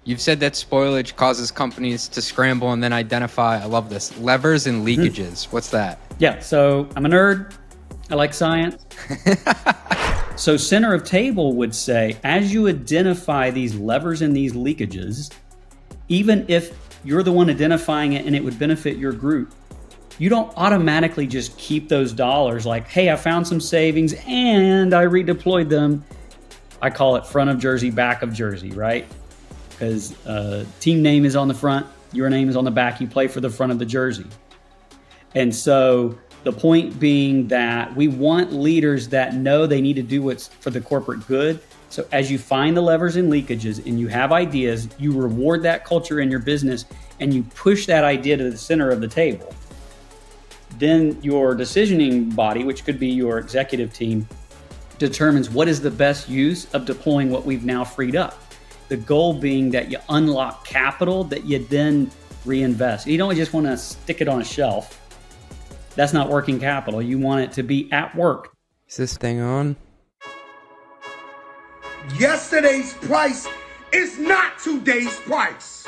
You've said that spoilage causes companies to scramble and then identify, I love this, levers and leakages. What's that? Yeah, so I'm a nerd. I like science. So center of table would say, as you identify these levers and these leakages, even if you're the one identifying it and it would benefit your group, you don't automatically just keep those dollars like, hey, I found some savings and I redeployed them. I call it front of jersey, back of jersey, right? Because team name is on the front, your name is on the back, you play for the front of the jersey. And so the point being that we want leaders that know they need to do what's for the corporate good. So as you find the levers and leakages and you have ideas, you reward that culture in your business and you push that idea to the center of the table. Then your decisioning body, which could be your executive team, determines what is the best use of deploying what we've now freed up. The goal being that you unlock capital that you then reinvest. You don't just want to stick it on a shelf. That's not working capital. You want it to be at work. Is this thing on? Yesterday's price is not today's price.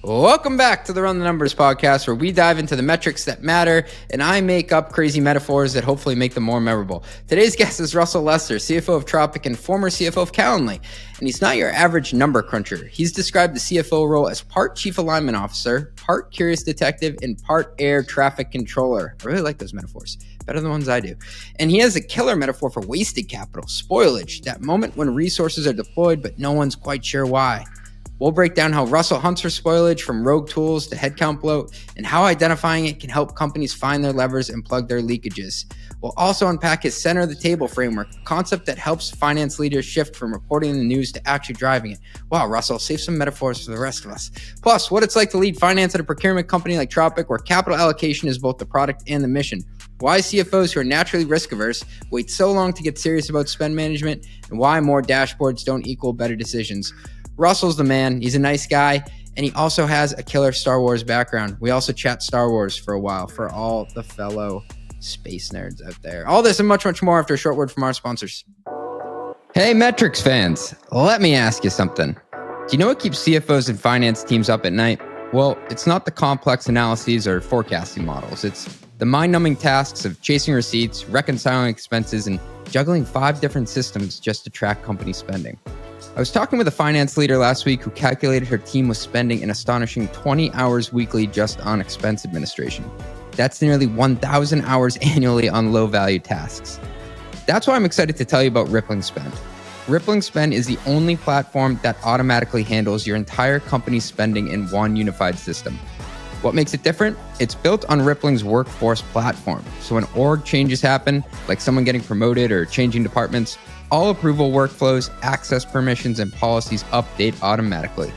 Welcome back to the Run the Numbers podcast, where we dive into the metrics that matter and I make up crazy metaphors that hopefully make them more memorable. Today's guest is Russell Lester, CFO of Tropic and former CFO of Calendly. And he's not your average number cruncher. He's described the CFO role as part chief alignment officer, part curious detective, and part air traffic controller. I really like those metaphors. Better than the ones I do. And he has a killer metaphor for wasted capital, spoilage, that moment when resources are deployed but no one's quite sure why. We'll break down how Russell hunts for spoilage from rogue tools to headcount bloat and how identifying it can help companies find their levers and plug their leakages. We'll also unpack his center of the table framework, a concept that helps finance leaders shift from reporting the news to actually driving it. Wow, Russell, save some metaphors for the rest of us. Plus, what it's like to lead finance at a procurement company like Tropic, where capital allocation is both the product and the mission. Why CFOs who are naturally risk-averse wait so long to get serious about spend management, and why more dashboards don't equal better decisions. Russell's the man. He's a nice guy, and he also has a killer Star Wars background. We also chat Star Wars for a while for all the fellow space nerds out there. All this and much, much more after a short word from our sponsors. Hey, metrics fans, let me ask you something. Do you know what keeps CFOs and finance teams up at night? Well, it's not the complex analyses or forecasting models. It's the mind-numbing tasks of chasing receipts, reconciling expenses, and juggling 5 different systems just to track company spending. I was talking with a finance leader last week who calculated her team was spending an astonishing 20 hours weekly just on expense administration. That's nearly 1,000 hours annually on low-value tasks. That's why I'm excited to tell you about Rippling Spend. Rippling Spend is the only platform that automatically handles your entire company's spending in one unified system. What makes it different? It's built on Rippling's workforce platform. So when org changes happen, like someone getting promoted or changing departments, all approval workflows, access permissions, and policies update automatically.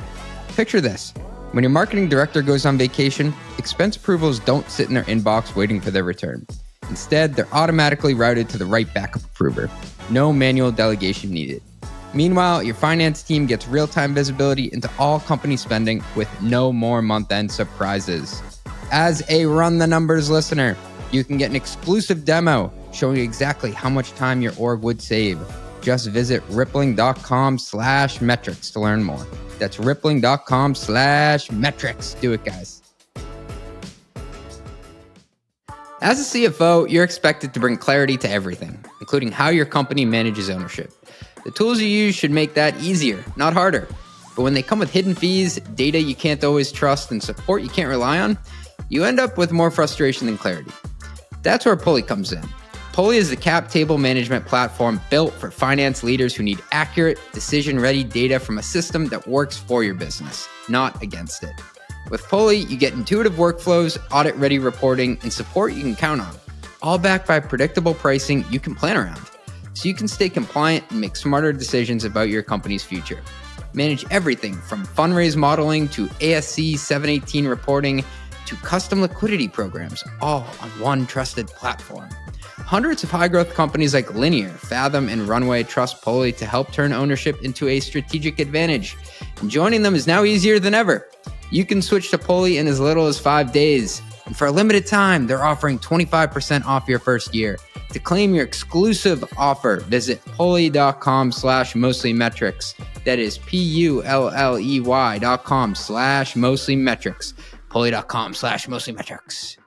Picture this. When your marketing director goes on vacation, expense approvals don't sit in their inbox waiting for their return. Instead, they're automatically routed to the right backup approver. No manual delegation needed. Meanwhile, your finance team gets real-time visibility into all company spending with no more month-end surprises. As a Run the Numbers listener, you can get an exclusive demo showing exactly how much time your org would save. Just visit rippling.com/metrics to learn more. That's rippling.com/metrics. Do it, guys. As a CFO, you're expected to bring clarity to everything, including how your company manages ownership. The tools you use should make that easier, not harder. But when they come with hidden fees, data you can't always trust, and support you can't rely on, you end up with more frustration than clarity. That's where Pulley comes in. Pulley is the cap table management platform built for finance leaders who need accurate, decision-ready data from a system that works for your business, not against it. With Pulley, you get intuitive workflows, audit-ready reporting, and support you can count on, all backed by predictable pricing you can plan around, so you can stay compliant and make smarter decisions about your company's future. Manage everything from fundraise modeling to ASC 718 reporting to custom liquidity programs, all on one trusted platform. Hundreds of high-growth companies like Linear, Fathom, and Runway trust Pulley to help turn ownership into a strategic advantage. And joining them is now easier than ever. You can switch to Pulley in as little as 5 days. And for a limited time, they're offering 25% off your first year. To claim your exclusive offer, visit pulley.com/mostlymetrics. That is pulley.com/mostlymetrics. Pulley.com/mostlymetrics.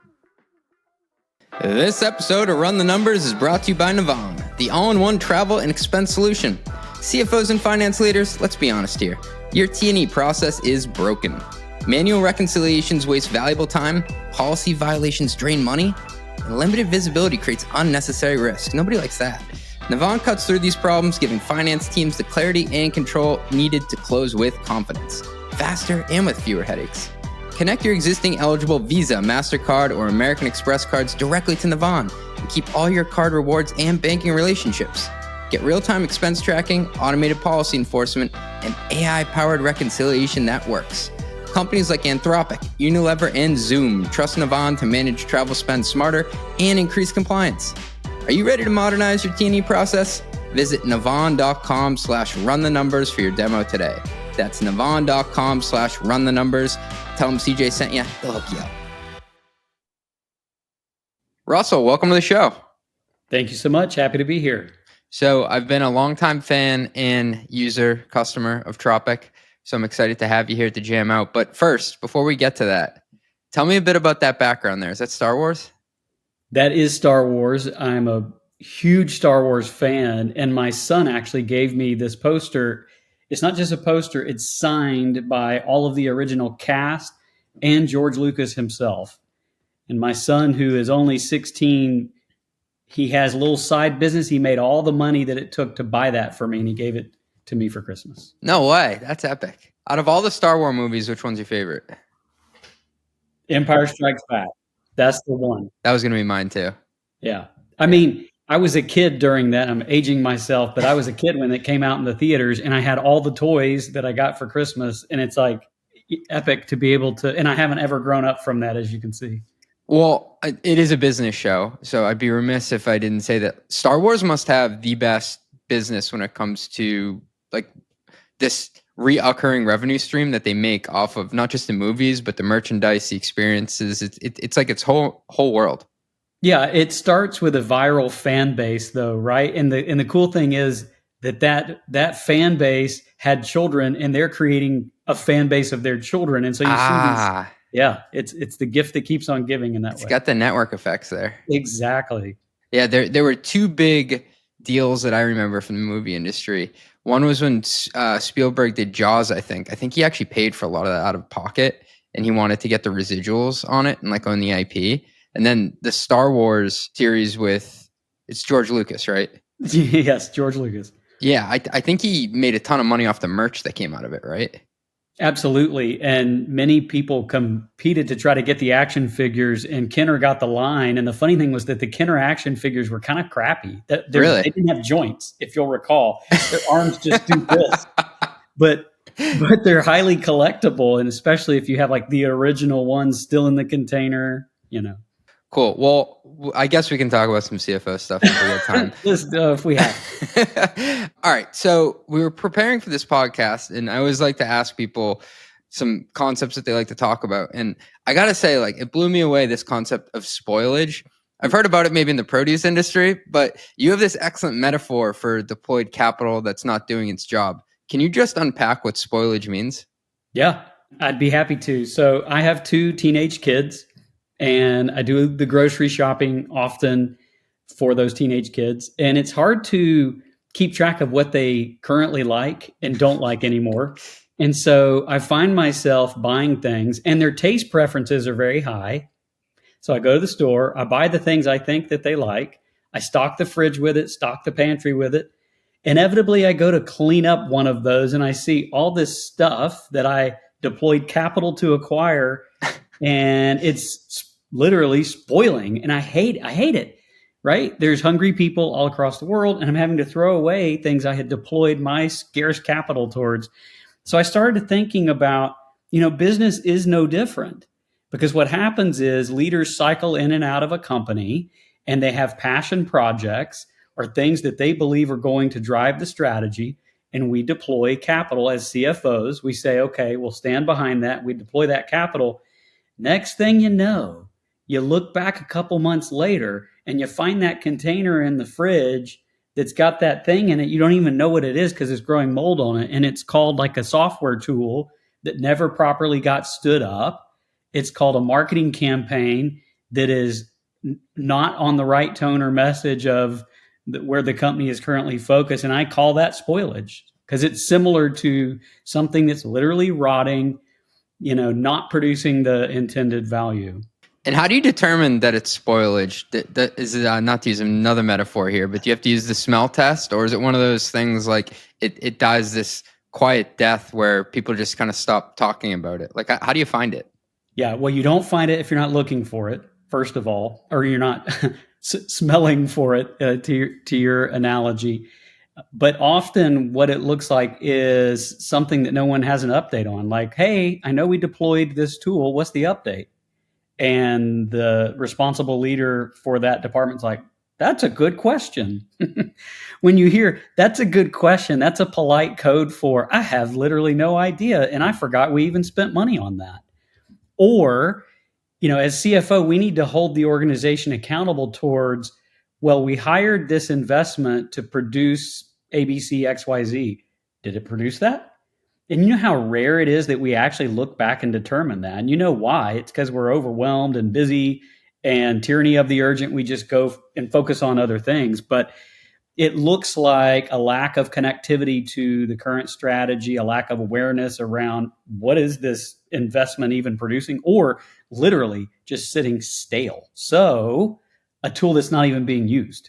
This episode of Run the Numbers is brought to you by Navan, the all-in-one travel and expense solution. CFOs and finance leaders, let's be honest here. Your T&E process is broken. Manual reconciliations waste valuable time, policy violations drain money, and limited visibility creates unnecessary risk. Nobody likes that. Navan cuts through these problems, giving finance teams the clarity and control needed to close with confidence, faster and with fewer headaches. Connect your existing eligible Visa, MasterCard, or American Express cards directly to Navan and keep all your card rewards and banking relationships. Get real-time expense tracking, automated policy enforcement, and AI-powered reconciliation that works. Companies like Anthropic, Unilever, and Zoom trust Navan to manage travel spend smarter and increase compliance. Are you ready to modernize your T&E process? Visit navan.com/runthenumbers for your demo today. That's navan.com/runthenumbers. Tell them CJ sent you. They'll hook you up. Russell, welcome to the show. Thank you so much. Happy to be here. So I've been a longtime fan and customer of Tropic. So I'm excited to have you here to jam out. But first, before we get to that, tell me a bit about that background there. Is that Star Wars? That is Star Wars. I'm a huge Star Wars fan, and my son actually gave me this poster. It's not just a poster, it's signed by all of the original cast and George Lucas himself. And my son, who is only 16, he has a little side business. He made all the money that it took to buy that for me, and he gave it to me for Christmas. No way. That's epic. Out of all the Star Wars movies, which one's your favorite? Empire Strikes Back. That's the one. That was going to be mine too. Yeah. I mean, I was a kid during that. I'm aging myself, but I was a kid when it came out in the theaters, and I had all the toys that I got for Christmas. And it's like epic to be able to, and I haven't ever grown up from that, as you can see. Well, it is a business show, so I'd be remiss if I didn't say that Star Wars must have the best business when it comes to like this reoccurring revenue stream that they make off of not just the movies, but the merchandise, the experiences. It's like its whole world. Yeah, it starts with a viral fan base, though, right? And the cool thing is that fan base had children, and they're creating a fan base of their children, and so you see these. Yeah, it's the gift that keeps on giving in that way. It's got the network effects there. Exactly. Yeah, there were two big deals that I remember from the movie industry. One was when Spielberg did Jaws, I think. I think he actually paid for a lot of that out of pocket, and he wanted to get the residuals on it and like own the IP. And then the Star Wars series it's George Lucas, right? Yes, George Lucas. Yeah, I think he made a ton of money off the merch that came out of it, right? Absolutely. And many people competed to try to get the action figures, and Kenner got the line. And the funny thing was that the Kenner action figures were kind of crappy. Really? They didn't have joints, if you'll recall. Their arms just do this. But they're highly collectible, and especially if you have like the original ones still in the container, Cool. Well, I guess we can talk about some CFO stuff if we have time. If we have. All right. So we were preparing for this podcast, and I always like to ask people some concepts that they like to talk about. And I got to say, like, it blew me away, this concept of spoilage. I've heard about it maybe in the produce industry, but you have this excellent metaphor for deployed capital that's not doing its job. Can you just unpack what spoilage means? Yeah, I'd be happy to. So I have 2 teenage kids, and I do the grocery shopping often for those teenage kids. And it's hard to keep track of what they currently like and don't like anymore. And so I find myself buying things, and their taste preferences are very high. So I go to the store, I buy the things I think that they like. I stock the fridge with it, stock the pantry with it. Inevitably, I go to clean up one of those, and I see all this stuff that I deployed capital to acquire, and it's literally spoiling, and I hate it, right? There's hungry people all across the world, and I'm having to throw away things I had deployed my scarce capital towards. So I started thinking about, business is no different, because what happens is leaders cycle in and out of a company, and they have passion projects or things that they believe are going to drive the strategy, and we deploy capital as CFOs. We say, okay, we'll stand behind that. We deploy that capital. Next thing you know, You look back a couple months later and you find that container in the fridge that's got that thing in it. You don't even know what it is because it's growing mold on it. And it's called like a software tool that never properly got stood up. It's called a marketing campaign that is not on the right tone or message of where the company is currently focused. And I call that spoilage because it's similar to something that's literally rotting, not producing the intended value. And how do you determine that it's spoilage? That is not to use another metaphor here, but do you have to use the smell test, or is it one of those things like it dies this quiet death where people just kind of stop talking about it? Like, how do you find it? Yeah, well, you don't find it if you're not looking for it, first of all, or you're not smelling for it, to your analogy. But often what it looks like is something that no one has an update on. Like, hey, I know we deployed this tool. What's the update? And the responsible leader for that department's like, that's a good question. When you hear, that's a good question, that's a polite code for, I have literally no idea. And I forgot we even spent money on that. Or, as CFO, we need to hold the organization accountable towards, well, we hired this investment to produce ABC, XYZ. Did it produce that? And you know how rare it is that we actually look back and determine that. And you know why? It's because we're overwhelmed and busy and tyranny of the urgent. We just go and focus on other things. But it looks like a lack of connectivity to the current strategy, a lack of awareness around what is this investment even producing, or literally just sitting stale. So a tool that's not even being used,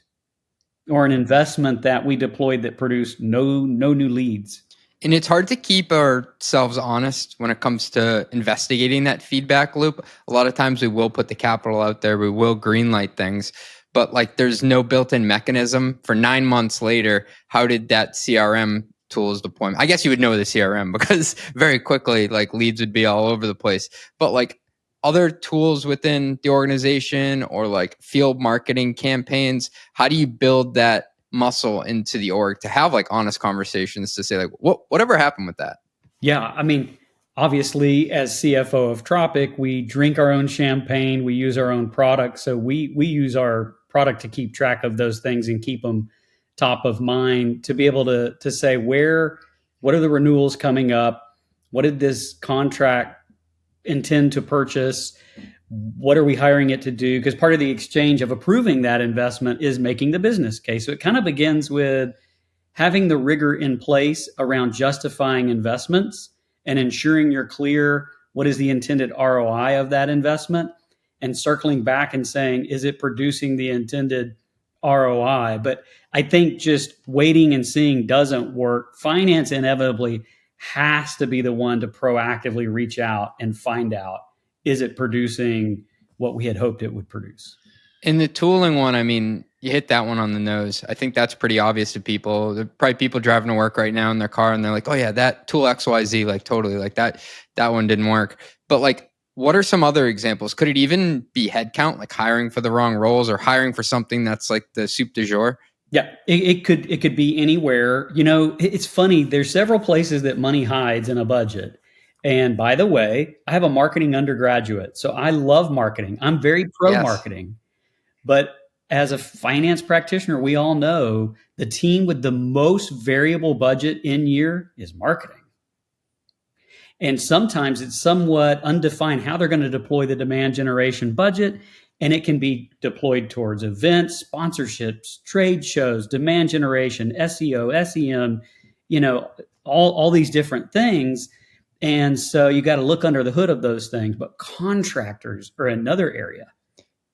or an investment that we deployed that produced no new leads. And it's hard to keep ourselves honest when it comes to investigating that feedback loop. A lot of times we will put the capital out there, we will greenlight things, but like there's no built-in mechanism for 9 months later. How did that CRM tools deployment? I guess you would know the CRM because very quickly like leads would be all over the place. But like other tools within the organization or like field marketing campaigns, how do you build that muscle into the org to have like honest conversations to say like whatever happened with that? Yeah, I mean, obviously as CFO of Tropic, we drink our own champagne, we use our own product, so we use our product to keep track of those things and keep them top of mind, to be able to say what are the renewals coming up, what did this contract intend to purchase, what are we hiring it to do? Because part of the exchange of approving that investment is making the business case. So it kind of begins with having the rigor in place around justifying investments and ensuring you're clear what is the intended ROI of that investment, and circling back and saying, is it producing the intended ROI? But I think just waiting and seeing doesn't work. Finance inevitably has to be the one to proactively reach out and find out, is it producing what we had hoped it would produce? In the tooling one, I mean, you hit that one on the nose. I think that's pretty obvious to people. There are probably people driving to work right now in their car and they're like, oh yeah, that tool XYZ, like totally, like that one didn't work. But like, what are some other examples? Could it even be headcount, like hiring for the wrong roles or hiring for something that's like the soup du jour? Yeah, it could be anywhere. It's funny. There's several places that money hides in a budget. And by the way, I have a marketing undergraduate, so I love marketing. I'm very pro marketing. But as a finance practitioner, we all know the team with the most variable budget in year is marketing. And sometimes it's somewhat undefined how they're going to deploy the demand generation budget. And it can be deployed towards events, sponsorships, trade shows, demand generation, SEO, SEM, all these different things. And so you got to look under the hood of those things. But contractors are another area.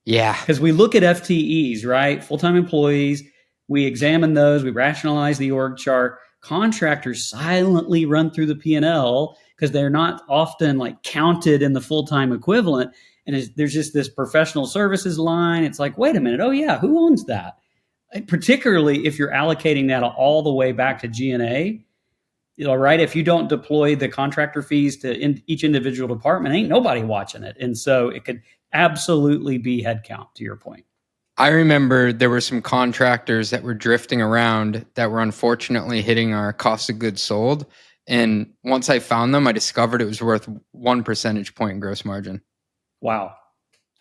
Yeah. Because we look at FTEs, right? Full-time employees. We examine those. We rationalize the org chart. Contractors silently run through the P&L because they're not often like counted in the full-time equivalent. And there's just this professional services line. It's like, wait a minute. Oh, yeah. Who owns that? Particularly if you're allocating that all the way back to G&A. Right? If you don't deploy the contractor fees to each individual department, ain't nobody watching it. And so it could absolutely be headcount, to your point. I remember there were some contractors that were drifting around that were unfortunately hitting our cost of goods sold. And once I found them, I discovered it was worth 1 percentage point in gross margin. Wow.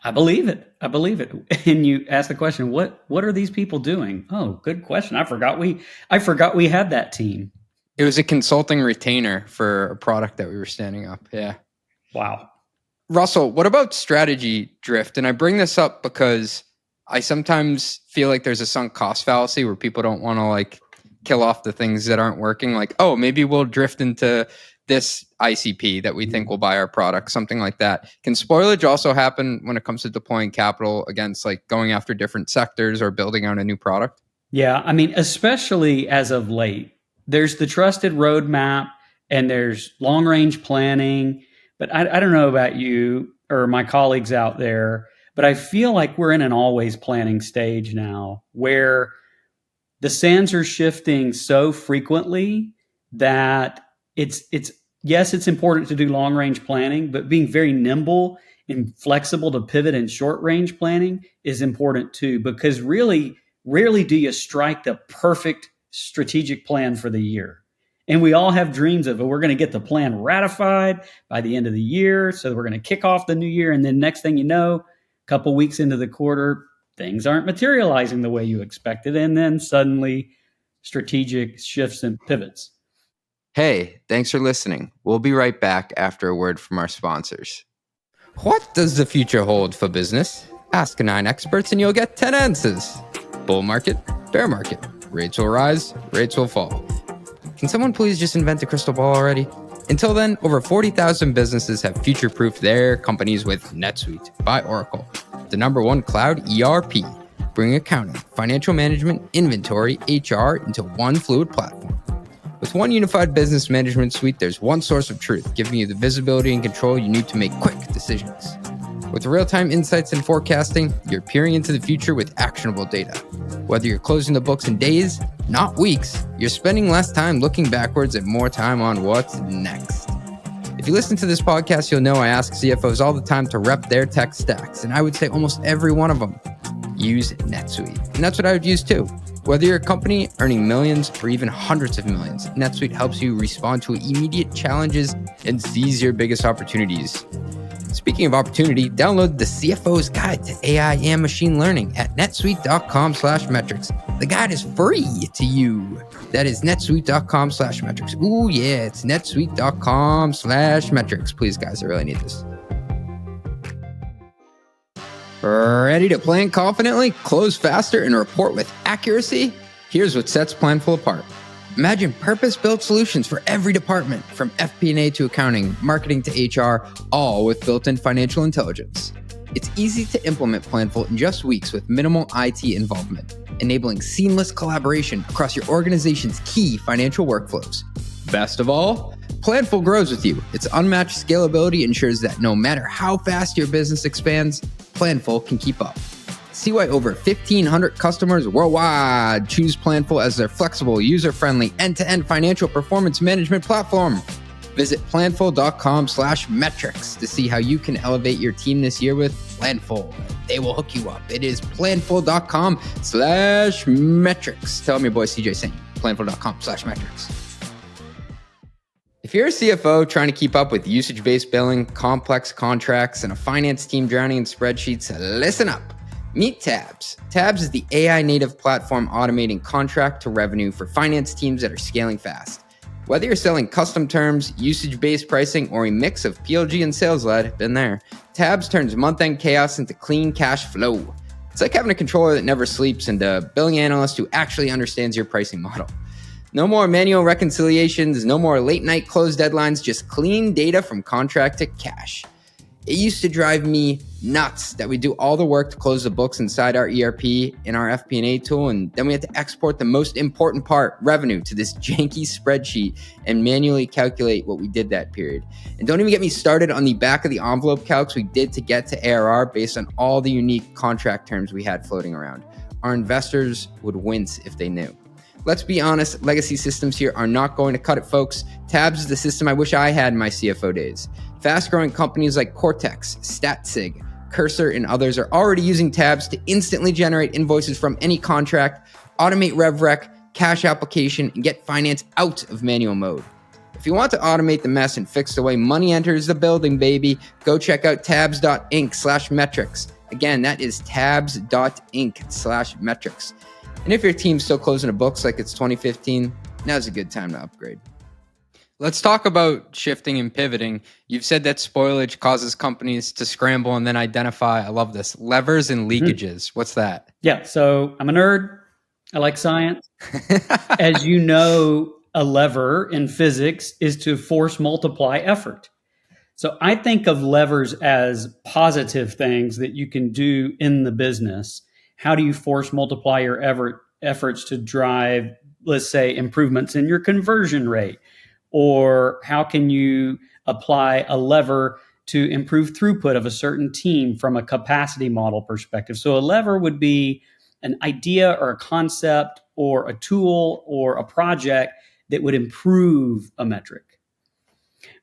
I believe it. I believe it. And you ask the question, what are these people doing? Oh, good question. I forgot we had that team. It was a consulting retainer for a product that we were standing up. Yeah. Wow. Russell, what about strategy drift? And I bring this up because I sometimes feel like there's a sunk cost fallacy where people don't want to like kill off the things that aren't working. Like, oh, maybe we'll drift into this ICP that we think will buy our product, something like that. Can spoilage also happen when it comes to deploying capital against like going after different sectors or building out a new product? Yeah. I mean, especially as of late, there's the trusted roadmap and there's long range planning. But I don't know about you or my colleagues out there, but I feel like we're in an always planning stage now where the sands are shifting so frequently that it's yes, it's important to do long range planning, but being very nimble and flexible to pivot in short range planning is important too, because really, rarely do you strike the perfect strategic plan for the year. And we all have dreams of it. We're going to get the plan ratified by the end of the year. So we're going to kick off the new year. And then next thing you know, a couple weeks into the quarter, things aren't materializing the way you expected. And then suddenly strategic shifts and pivots. Hey, thanks for listening. We'll be right back after a word from our sponsors. What does the future hold for business? Ask 9 experts and you'll get 10 answers. Bull market, bear market. Rates will rise, rates will fall. Can someone please just invent a crystal ball already? Until then, over 40,000 businesses have future-proofed their companies with NetSuite by Oracle, the #1 cloud ERP, bringing accounting, financial management, inventory, HR into one fluid platform. With one unified business management suite, there's one source of truth, giving you the visibility and control you need to make quick decisions. With real-time insights and forecasting, you're peering into the future with actionable data. Whether you're closing the books in days, not weeks, you're spending less time looking backwards and more time on what's next. If you listen to this podcast, you'll know I ask CFOs all the time to rep their tech stacks, and I would say almost every one of them use NetSuite. And that's what I would use too. Whether you're a company earning millions or even hundreds of millions, NetSuite helps you respond to immediate challenges and seize your biggest opportunities. Speaking of opportunity, download the CFO's Guide to AI and Machine Learning at netsuite.com/metrics. The guide is free to you. That is netsuite.com/metrics. Ooh, yeah, it's netsuite.com/metrics. Please, guys, I really need this. Ready to plan confidently, close faster, and report with accuracy? Here's what sets Planful apart. Imagine purpose-built solutions for every department, from FP&A to accounting, marketing to HR, all with built-in financial intelligence. It's easy to implement Planful in just weeks with minimal IT involvement, enabling seamless collaboration across your organization's key financial workflows. Best of all, Planful grows with you. Its unmatched scalability ensures that no matter how fast your business expands, Planful can keep up. See why over 1,500 customers worldwide choose Planful as their flexible, user-friendly, end-to-end financial performance management platform. Visit planful.com/metrics to see how you can elevate your team this year with Planful. They will hook you up. It is planful.com/metrics. Tell me your boy CJ saying planful.com/metrics. If you're a CFO trying to keep up with usage-based billing, complex contracts, and a finance team drowning in spreadsheets, listen up. Meet Tabs. Tabs is the AI-native platform automating contract to revenue for finance teams that are scaling fast. Whether you're selling custom terms, usage-based pricing, or a mix of PLG and sales-led, been there, Tabs turns month-end chaos into clean cash flow. It's like having a controller that never sleeps and a billing analyst who actually understands your pricing model. No more manual reconciliations, no more late-night close deadlines, just clean data from contract to cash. It used to drive me nuts that we do all the work to close the books inside our ERP in our FP&A tool, and then we had to export the most important part, revenue, to this janky spreadsheet and manually calculate what we did that period. And don't even get me started on the back of the envelope calcs we did to get to ARR based on all the unique contract terms we had floating around. Our investors would wince if they knew. Let's be honest, legacy systems here are not going to cut it, folks. Tabs is the system I wish I had in my CFO days. Fast-growing companies like Cortex, StatSig, Cursor, and others are already using Tabs to instantly generate invoices from any contract, automate RevRec, cash application, and get finance out of manual mode. If you want to automate the mess and fix the way money enters the building, baby, go check out tabs.inc/metrics. Again, that is tabs.inc/metrics. And if your team's still closing the books like it's 2015, now's a good time to upgrade. Let's talk about shifting and pivoting. You've said that spoilage causes companies to scramble and then identify, I love this, levers and leakages. What's that? Yeah, so I'm a nerd. I like science. As you know, a lever in physics is to force multiply effort. So I think of levers as positive things that you can do in the business. How do you force multiply your efforts to drive, let's say, improvements in your conversion rate? Or how can you apply a lever to improve throughput of a certain team from a capacity model perspective? So a lever would be an idea or a concept or a tool or a project that would improve a metric.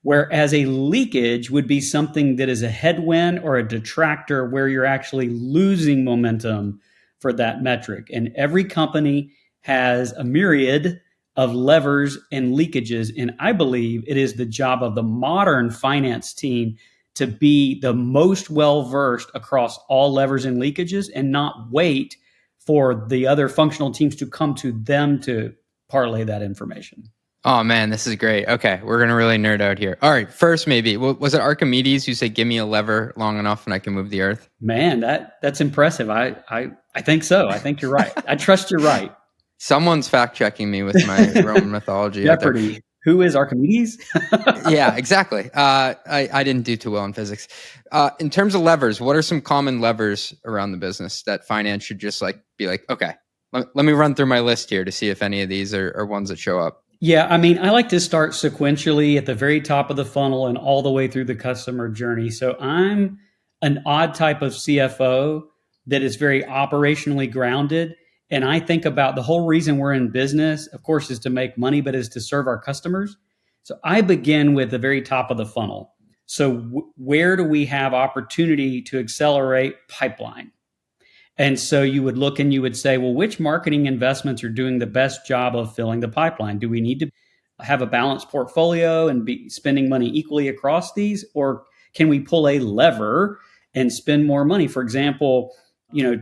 Whereas a leakage would be something that is a headwind or a detractor where you're actually losing momentum for that metric. And every company has a myriad of levers and leakages. And I believe it is the job of the modern finance team to be the most well-versed across all levers and leakages and not wait for the other functional teams to come to them to parlay that information. Oh man, this is great. Okay, we're going to really nerd out here. All right, first maybe, was it Archimedes who said, give me a lever long enough and I can move the earth? Man, that's impressive. I think so. I think you're right. I trust you're right. Someone's fact checking me with my Roman mythology. Jeopardy. Who is Archimedes? Yeah, exactly. I didn't do too well in physics. In terms of levers, what are some common levers around the business that finance should just be like, okay, let me run through my list here to see if any of these are ones that show up? Yeah, I mean, I like to start sequentially at the very top of the funnel and all the way through the customer journey. So I'm an odd type of CFO that is very operationally grounded. And I think about the whole reason we're in business, of course, is to make money, but is to serve our customers. So I begin with the very top of the funnel. So where do we have opportunity to accelerate pipeline? And so you would look and you would say, well, which marketing investments are doing the best job of filling the pipeline? Do we need to have a balanced portfolio and be spending money equally across these? Or can we pull a lever and spend more money? For example,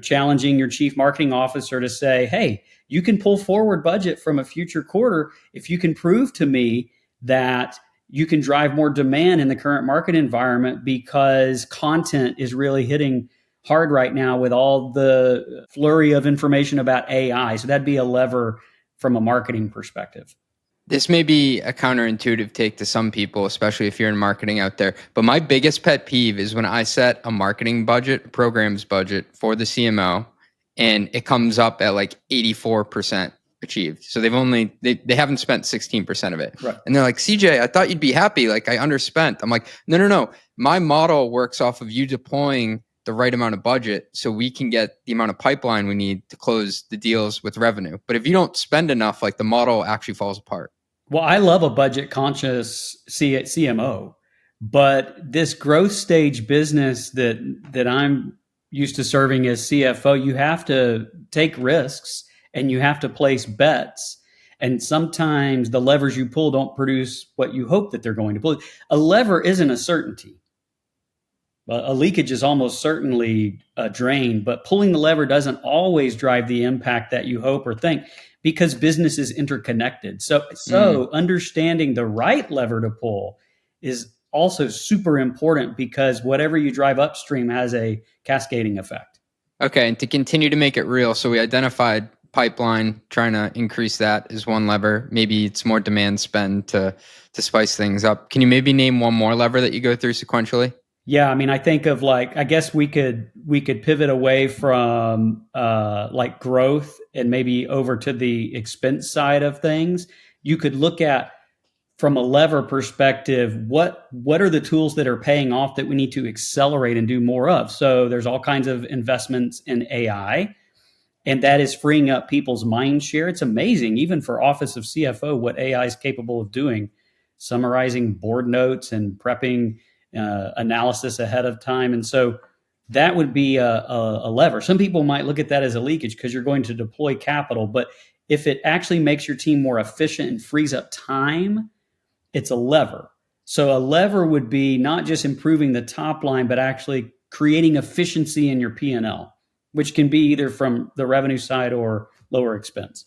challenging your chief marketing officer to say, hey, you can pull forward budget from a future quarter if you can prove to me that you can drive more demand in the current market environment because content is really hitting hard right now with all the flurry of information about AI. So that'd be a lever from a marketing perspective. This may be a counterintuitive take to some people, especially if you're in marketing out there. But my biggest pet peeve is when I set a marketing budget, programs budget for the CMO, and it comes up at like 84% achieved. So they haven't spent 16% of it. Right. And they're like, CJ, I thought you'd be happy. Like I underspent. I'm like, no. My model works off of you deploying the right amount of budget so we can get the amount of pipeline we need to close the deals with revenue. But if you don't spend enough, like the model actually falls apart. Well, I love a budget conscious CMO, but this growth stage business that I'm used to serving as CFO, you have to take risks and you have to place bets. And sometimes the levers you pull don't produce what you hope that they're going to pull. A lever isn't a certainty. A leakage is almost certainly a drain, but pulling the lever doesn't always drive the impact that you hope or think because business is interconnected. So understanding the right lever to pull is also super important because whatever you drive upstream has a cascading effect. Okay, and to continue to make it real, so we identified pipeline, trying to increase that is one lever. Maybe it's more demand spend to spice things up. Can you maybe name one more lever that you go through sequentially? Yeah, I mean, I think of I guess we could pivot away from growth and maybe over to the expense side of things. You could look at from a lever perspective, what are the tools that are paying off that we need to accelerate and do more of? So there's all kinds of investments in AI, and that is freeing up people's mind share. It's amazing, even for Office of CFO, what AI is capable of doing, summarizing board notes and prepping analysis ahead of time. And so that would be a lever. Some people might look at that as a leakage because you're going to deploy capital. But if it actually makes your team more efficient and frees up time, it's a lever. So a lever would be not just improving the top line, but actually creating efficiency in your P&L, which can be either from the revenue side or lower expense.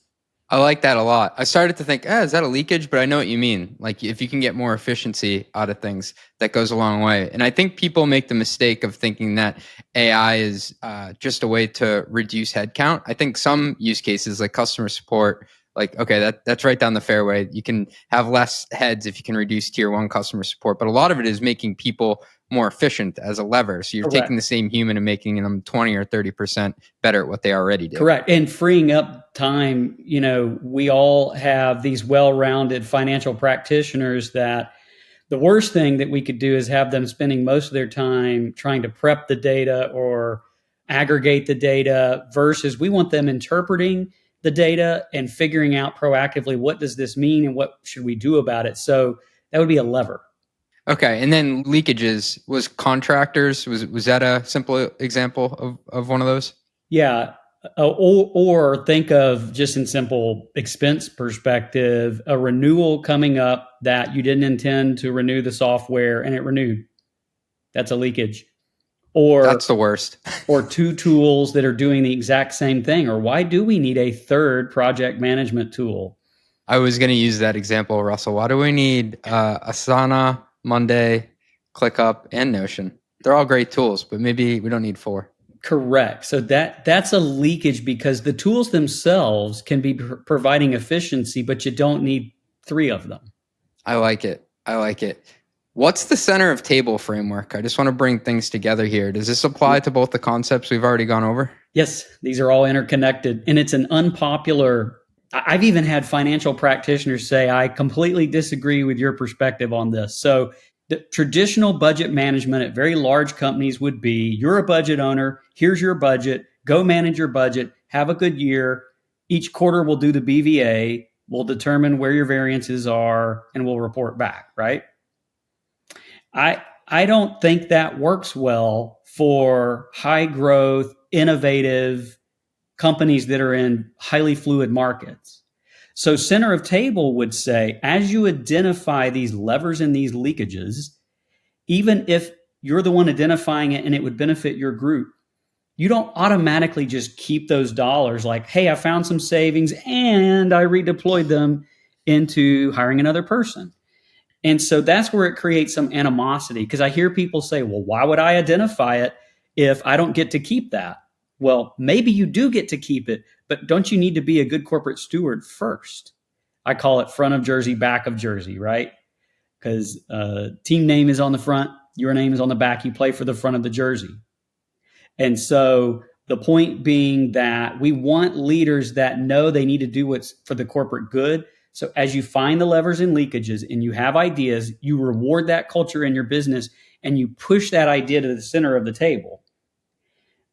I like that a lot. I started to think, is that a leakage? But I know what you mean. Like if you can get more efficiency out of things, that goes a long way. And I think people make the mistake of thinking that AI is just a way to reduce headcount. I think some use cases like customer support, like, okay, that's right down the fairway. You can have less heads if you can reduce tier one customer support. But a lot of it is making people more efficient as a lever. So you're Correct. taking the same human and making them 20 or 30% better at what they already do. Correct. And freeing up time, we all have these well-rounded financial practitioners that the worst thing that we could do is have them spending most of their time trying to prep the data or aggregate the data versus we want them interpreting the data and figuring out proactively what does this mean and what should we do about it. So that would be a lever. Okay, and then leakages was contractors. Was that a simple example of one of those? Yeah, or think of just in simple expense perspective, a renewal coming up that you didn't intend to renew the software and it renewed. That's a leakage. Or that's the worst. Or two tools that are doing the exact same thing. Or why do we need a third project management tool? I was going to use that example, Russell. Why do we need Asana, Monday, ClickUp, and Notion? They're all great tools, but maybe we don't need 4. Correct. So that's a leakage because the tools themselves can be providing efficiency, but you don't need 3 of them. I like it. What's the center of table framework? I just want to bring things together here. Does this apply to both the concepts we've already gone over? Yes, these are all interconnected. And it's an unpopular, I've even had financial practitioners say, I completely disagree with your perspective on this. So the traditional budget management at very large companies would be, you're a budget owner, here's your budget, go manage your budget, have a good year. Each quarter we'll do the BVA, we'll determine where your variances are, and we'll report back, right? I don't think that works well for high growth, innovative companies that are in highly fluid markets. So center of table would say, as you identify these levers and these leakages, even if you're the one identifying it and it would benefit your group, you don't automatically just keep those dollars like, hey, I found some savings and I redeployed them into hiring another person. And so that's where it creates some animosity because I hear people say, well, why would I identify it if I don't get to keep that? Well, maybe you do get to keep it, but don't you need to be a good corporate steward first? I call it front of jersey, back of jersey, right? Because team name is on the front, your name is on the back. You play for the front of the jersey. And so the point being that we want leaders that know they need to do what's for the corporate good. So as you find the levers and leakages and you have ideas, you reward that culture in your business and you push that idea to the center of the table.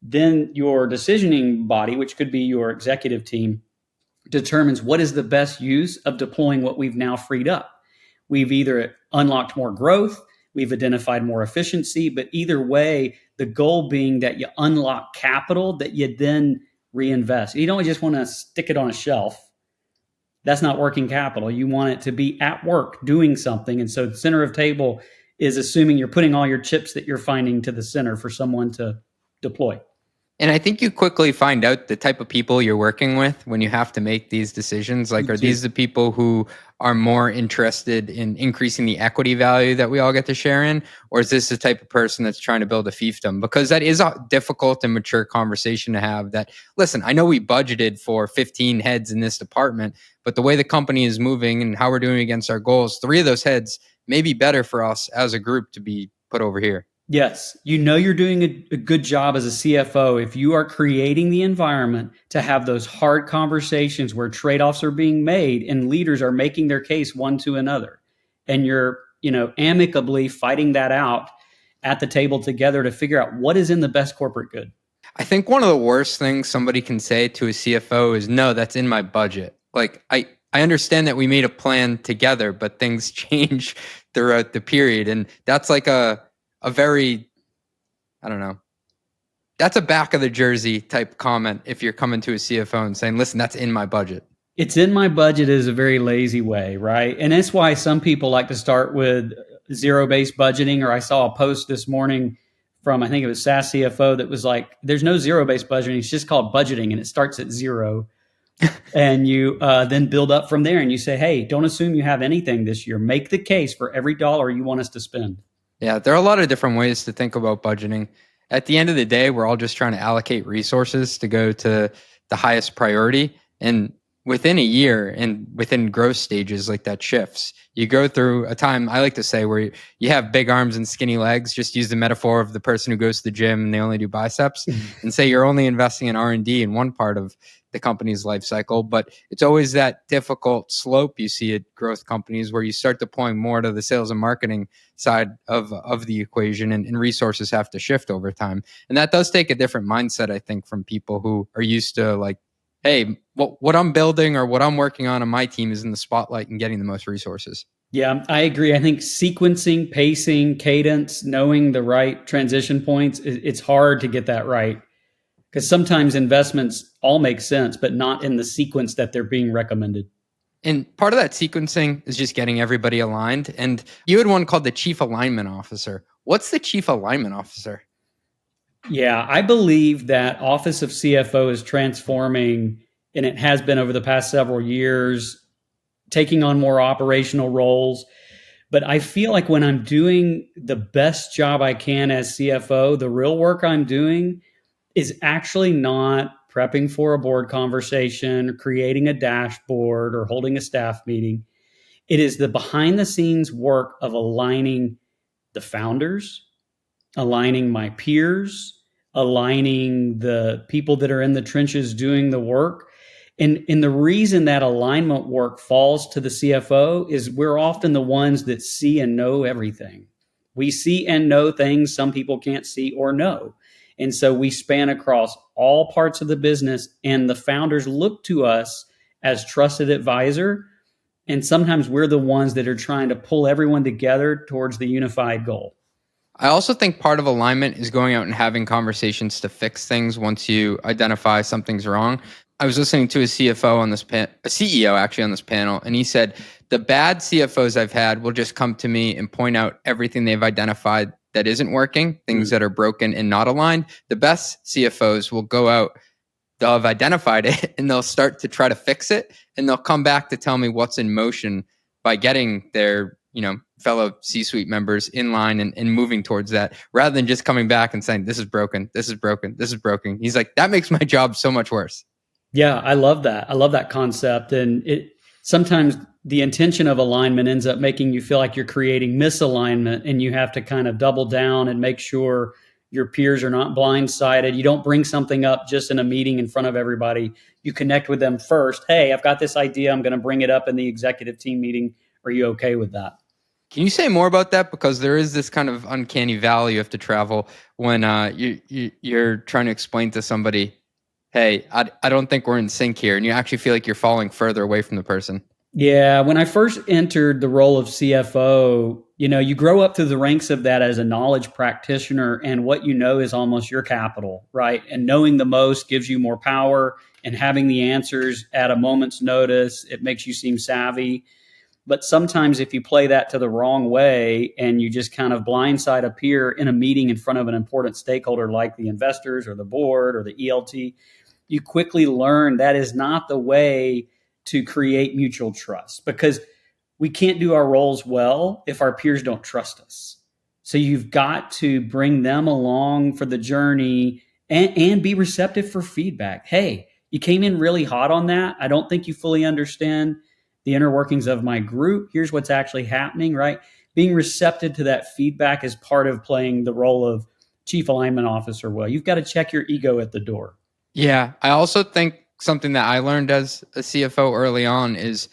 Then your decisioning body, which could be your executive team, determines what is the best use of deploying what we've now freed up. We've either unlocked more growth, we've identified more efficiency, but either way, the goal being that you unlock capital that you then reinvest. You don't just want to stick it on a shelf. That's not working capital. You want it to be at work doing something. And so the center of table is assuming you're putting all your chips that you're finding to the center for someone to deploy. And I think you quickly find out the type of people you're working with when you have to make these decisions. Like, are these the people who are more interested in increasing the equity value that we all get to share in? Or is this the type of person that's trying to build a fiefdom? Because that is a difficult and mature conversation to have that, listen, I know we budgeted for 15 heads in this department, but the way the company is moving and how we're doing against our goals, 3 of those heads may be better for us as a group to be put over here. Yes, you're doing a good job as a CFO if you are creating the environment to have those hard conversations where trade-offs are being made and leaders are making their case one to another. And you're, amicably fighting that out at the table together to figure out what is in the best corporate good. I think one of the worst things somebody can say to a CFO is, no, that's in my budget. Like, I understand that we made a plan together, but things change throughout the period. And that's like a very, I don't know, that's a back of the jersey type comment if you're coming to a CFO and saying, listen, that's in my budget. It's in my budget is a very lazy way, right? And that's why some people like to start with zero-based budgeting, or I saw a post this morning from, I think it was SaaS CFO, that was like, there's no zero-based budgeting. It's just called budgeting, and it starts at zero. And you then build up from there, and you say, hey, don't assume you have anything this year. Make the case for every dollar you want us to spend. Yeah, there are a lot of different ways to think about budgeting. At the end of the day, we're all just trying to allocate resources to go to the highest priority. And within a year and within growth stages, like that shifts. You go through a time, I like to say, where you have big arms and skinny legs. Just use the metaphor of the person who goes to the gym and they only do biceps, and say you're only investing in R&D in one part of the company's life cycle. But it's always that difficult slope you see at growth companies where you start deploying more to the sales and marketing side of the equation, and resources have to shift over time. And that does take a different mindset, I think, from people who are used to like, hey, what I'm building or what I'm working on my team is in the spotlight and getting the most resources. Yeah, I agree. I think sequencing, pacing, cadence, knowing the right transition points, it's hard to get that right. Because sometimes investments all make sense, but not in the sequence that they're being recommended. And part of that sequencing is just getting everybody aligned. And you had one called the Chief Alignment Officer. What's the Chief Alignment Officer? Yeah, I believe that Office of CFO is transforming, and it has been over the past several years, taking on more operational roles. But I feel like when I'm doing the best job I can as CFO, the real work I'm doing is actually not prepping for a board conversation or creating a dashboard or holding a staff meeting. It is the behind the scenes work of aligning the founders, aligning my peers, aligning the people that are in the trenches doing the work. And the reason that alignment work falls to the CFO is we're often the ones that see and know everything. We see and know things some people can't see or know. And so we span across all parts of the business, and the founders look to us as trusted advisor. And sometimes we're the ones that are trying to pull everyone together towards the unified goal. I also think part of alignment is going out and having conversations to fix things once you identify something's wrong. I was listening to a CFO on this a CEO actually on this panel, and he said the bad CFOs I've had will just come to me and point out everything they've identified that isn't working, things that are broken and not aligned. The best CFOs will go out, they'll have identified it, and they'll start to try to fix it, and they'll come back to tell me what's in motion by getting their fellow C-suite members in line and moving towards that, rather than just coming back and saying, this is broken, this is broken, this is broken. He's like, that makes my job so much worse. Yeah, I love that. I love that concept. And sometimes the intention of alignment ends up making you feel like you're creating misalignment, and you have to kind of double down and make sure your peers are not blindsided. You don't bring something up just in a meeting in front of everybody. You connect with them first. Hey, I've got this idea. I'm going to bring it up in the executive team meeting. Are you okay with that? Can you say more about that? Because there is this kind of uncanny valley you have to travel when you're trying to explain to somebody, hey, I don't think we're in sync here. And you actually feel like you're falling further away from the person. Yeah. When I first entered the role of CFO, you grow up through the ranks of that as a knowledge practitioner, and what you know is almost your capital, right? And knowing the most gives you more power, and having the answers at a moment's notice, it makes you seem savvy. But sometimes if you play that to the wrong way and you just kind of blindside a peer in a meeting in front of an important stakeholder like the investors or the board or the ELT, you quickly learn that is not the way to create mutual trust, because we can't do our roles well if our peers don't trust us. So you've got to bring them along for the journey and be receptive for feedback. Hey, you came in really hot on that. I don't think you fully understand the inner workings of my group. Here's what's actually happening, right? Being receptive to that feedback is part of playing the role of Chief Alignment Officer well. You've got to check your ego at the door. Yeah. I also think something that I learned as a CFO early on is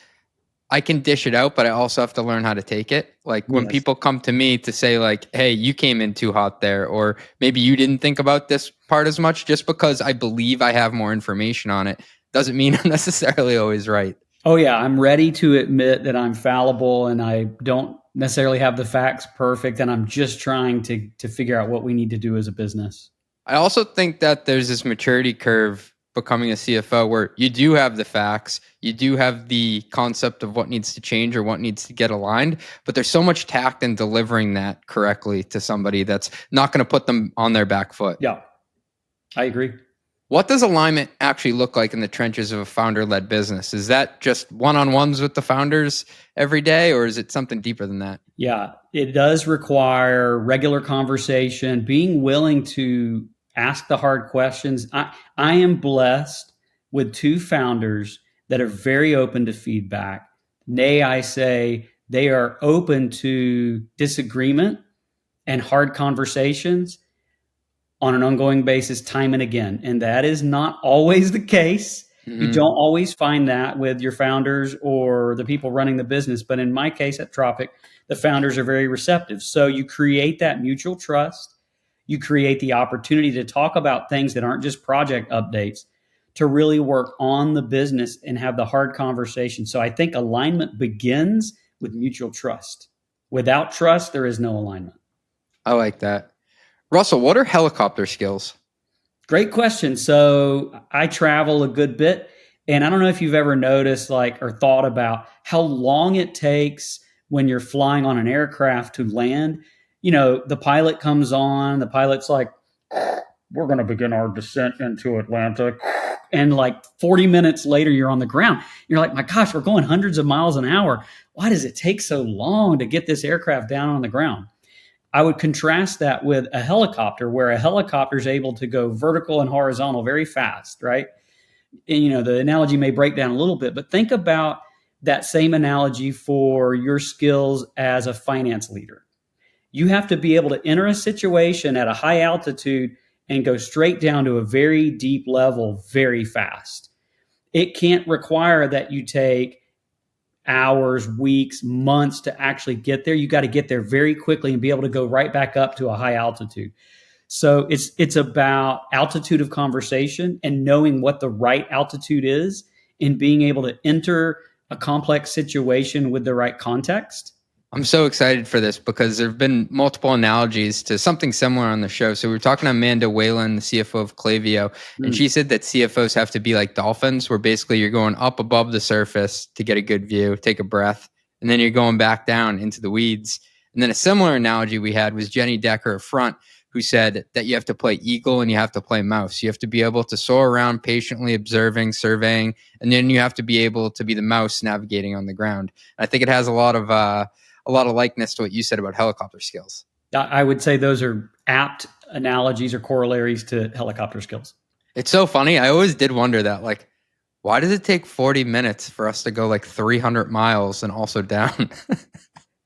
I can dish it out, but I also have to learn how to take it. Like when people come to me to say like, hey, you came in too hot there, or maybe you didn't think about this part as much, just because I believe I have more information on it doesn't mean I'm necessarily always right. Oh yeah, I'm ready to admit that I'm fallible and I don't necessarily have the facts perfect, and I'm just trying to figure out what we need to do as a business. I also think that there's this maturity curve becoming a CFO where you do have the facts, you do have the concept of what needs to change or what needs to get aligned, but there's so much tact in delivering that correctly to somebody that's not going to put them on their back foot. Yeah, I agree. What does alignment actually look like in the trenches of a founder-led business? Is that just one-on-ones with the founders every day, or is it something deeper than that? Yeah, it does require regular conversation, being willing to ask the hard questions. I am blessed with two founders that are very open to feedback. Nay, I say they are open to disagreement and hard conversations on an ongoing basis time and again. And that is not always the case. Mm-hmm. You don't always find that with your founders or the people running the business. But in my case at Tropic, the founders are very receptive. So you create that mutual trust. You create the opportunity to talk about things that aren't just project updates, to really work on the business and have the hard conversation. So I think alignment begins with mutual trust. Without trust, there is no alignment. I like that. Russell, what are helicopter skills? Great question. So I travel a good bit, and I don't know if you've ever noticed or thought about how long it takes when you're flying on an aircraft to land. You know, the pilot comes on, the pilot's like, we're going to begin our descent into Atlanta. And 40 minutes later, you're on the ground. You're like, my gosh, we're going hundreds of miles an hour. Why does it take so long to get this aircraft down on the ground? I would contrast that with a helicopter, where a helicopter is able to go vertical and horizontal very fast, right? And, the analogy may break down a little bit, but think about that same analogy for your skills as a finance leader. You have to be able to enter a situation at a high altitude and go straight down to a very deep level very fast. It can't require that you take hours, weeks, months to actually get there. You got to get there very quickly and be able to go right back up to a high altitude. So it's about altitude of conversation and knowing what the right altitude is and being able to enter a complex situation with the right context. I'm so excited for this because there have been multiple analogies to something similar on the show. So we were talking to Amanda Whalen, the CFO of Klaviyo, and she said that CFOs have to be like dolphins, where basically you're going up above the surface to get a good view, take a breath, and then you're going back down into the weeds. And then a similar analogy we had was Jenny Decker of Front, who said that you have to play eagle and you have to play mouse. You have to be able to soar around patiently observing, surveying, and then you have to be able to be the mouse navigating on the ground. I think it has a lot of likeness to what you said about helicopter skills. I would say those are apt analogies or corollaries to helicopter skills. It's so funny. I always did wonder that, why does it take 40 minutes for us to go 300 miles and also down?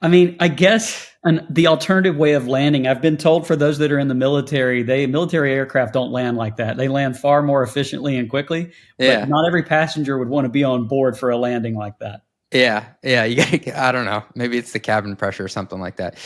I mean, I guess the alternative way of landing, I've been told for those that are in the military, military aircraft don't land like that. They land far more efficiently and quickly. But not every passenger would want to be on board for a landing like that. Yeah. I don't know. Maybe it's the cabin pressure or something like that.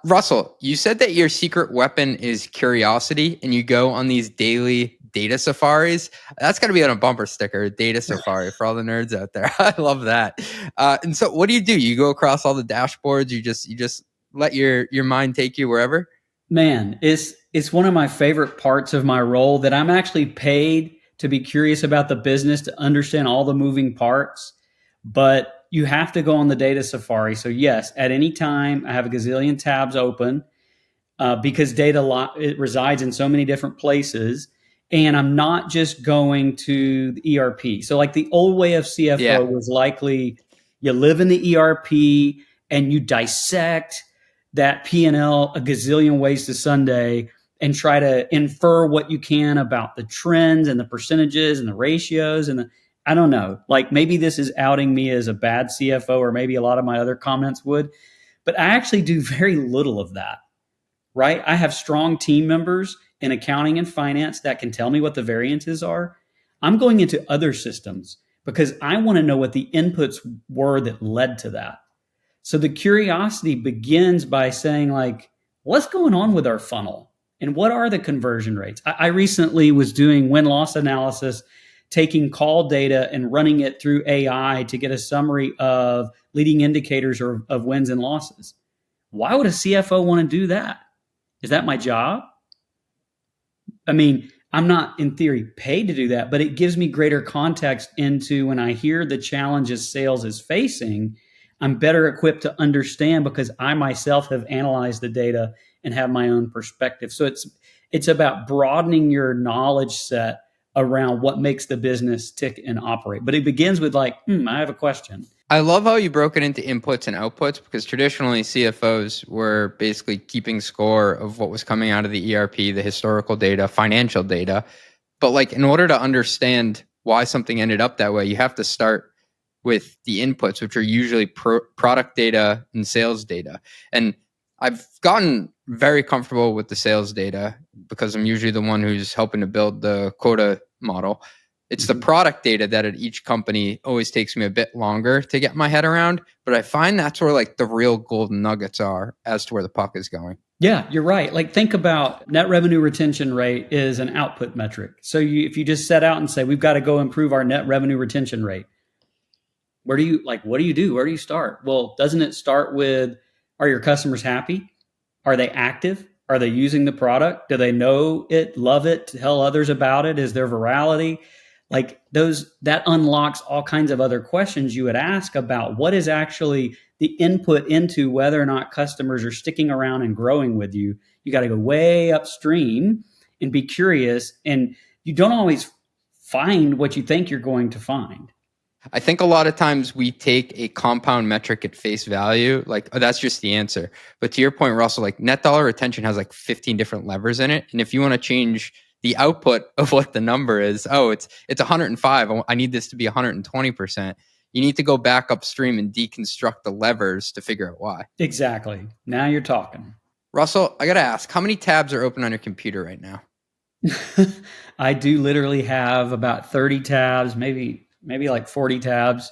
Russell, you said that your secret weapon is curiosity and you go on these daily data safaris. That's got to be on a bumper sticker, data safari for all the nerds out there. I love that. And so what do? You go across all the dashboards. You just let your mind take you wherever? Man, it's one of my favorite parts of my role that I'm actually paid to be curious about the business, to understand all the moving parts. But you have to go on the data safari. So yes, at any time, I have a gazillion tabs open because data it resides in so many different places. And I'm not just going to the ERP. So the old way of CFO was likely you live in the ERP and you dissect that P&L a gazillion ways to Sunday and try to infer what you can about the trends and the percentages and the ratios and I don't know, maybe this is outing me as a bad CFO, or maybe a lot of my other comments would, but I actually do very little of that, right? I have strong team members in accounting and finance that can tell me what the variances are. I'm going into other systems because I want to know what the inputs were that led to that. So the curiosity begins by saying what's going on with our funnel and what are the conversion rates? I recently was doing win-loss analysis, taking call data and running it through AI to get a summary of leading indicators of wins and losses. Why would a CFO want to do that? Is that my job? I mean, I'm not in theory paid to do that, but it gives me greater context into when I hear the challenges sales is facing, I'm better equipped to understand because I myself have analyzed the data and have my own perspective. So it's about broadening your knowledge set around what makes the business tick and operate. But it begins with like, I have a question. I love how you broke it into inputs and outputs, because traditionally CFOs were basically keeping score of what was coming out of the ERP, the historical data, financial data. But like, in order to understand why something ended up that way, you have to start with the inputs, which are usually product data and sales data. And I've gotten very comfortable with the sales data because I'm usually the one who's helping to build the quota model. It's the product data that at each company always takes me a bit longer to get my head around, but I find that's where like the real golden nuggets are as to where the puck is going. Yeah, you're right. Like, think about net revenue retention rate is an output metric. So if you just set out and say, we've got to go improve our net revenue retention rate, what do you do? Where do you start? Well, doesn't it start with, are your customers happy? Are they active? Are they using the product? Do they know it, love it, tell others about it? Is there virality? Like that unlocks all kinds of other questions you would ask about what is actually the input into whether or not customers are sticking around and growing with you. You got to go way upstream and be curious. And you don't always find what you think you're going to find. I think a lot of times we take a compound metric at face value, like, oh, that's just the answer. But to your point, Russell, like net dollar retention has like 15 different levers in it. And if you want to change the output of what the number is, it's 105. I need this to be 120%. You need to go back upstream and deconstruct the levers to figure out why. Exactly. Now you're talking. Russell, I got to ask, how many tabs are open on your computer right now? I do literally have about 30 tabs, maybe like 40 tabs,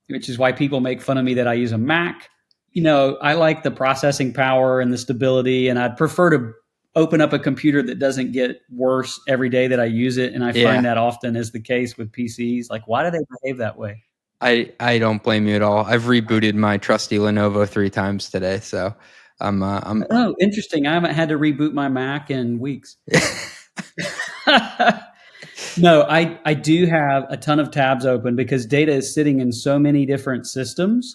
which is why people make fun of me that I use a Mac. I like the processing power and the stability, and I'd prefer to open up a computer that doesn't get worse every day that I use it. And I find that often is the case with PCs. Like, why do they behave that way? I don't blame you at all. I've rebooted my trusty Lenovo 3 times today. So I'm Oh, interesting. I haven't had to reboot my Mac in weeks. No, I do have a ton of tabs open because data is sitting in so many different systems.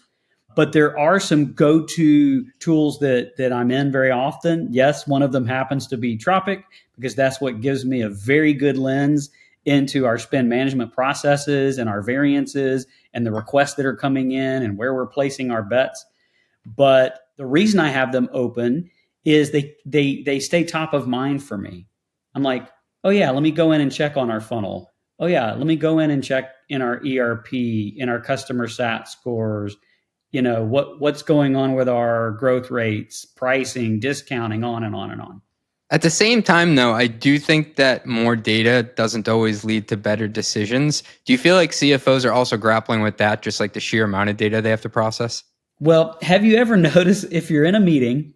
But there are some go-to tools that I'm in very often. Yes, one of them happens to be Tropic because that's what gives me a very good lens into our spend management processes and our variances and the requests that are coming in and where we're placing our bets. But the reason I have them open is they stay top of mind for me. I'm like, oh yeah, let me go in and check on our funnel. Oh yeah, let me go in and check in our ERP, in our customer sat scores. What's going on with our growth rates, pricing, discounting, on and on and on. At the same time, though, I do think that more data doesn't always lead to better decisions. Do you feel like CFOs are also grappling with that, just like the sheer amount of data they have to process? Well, have you ever noticed if you're in a meeting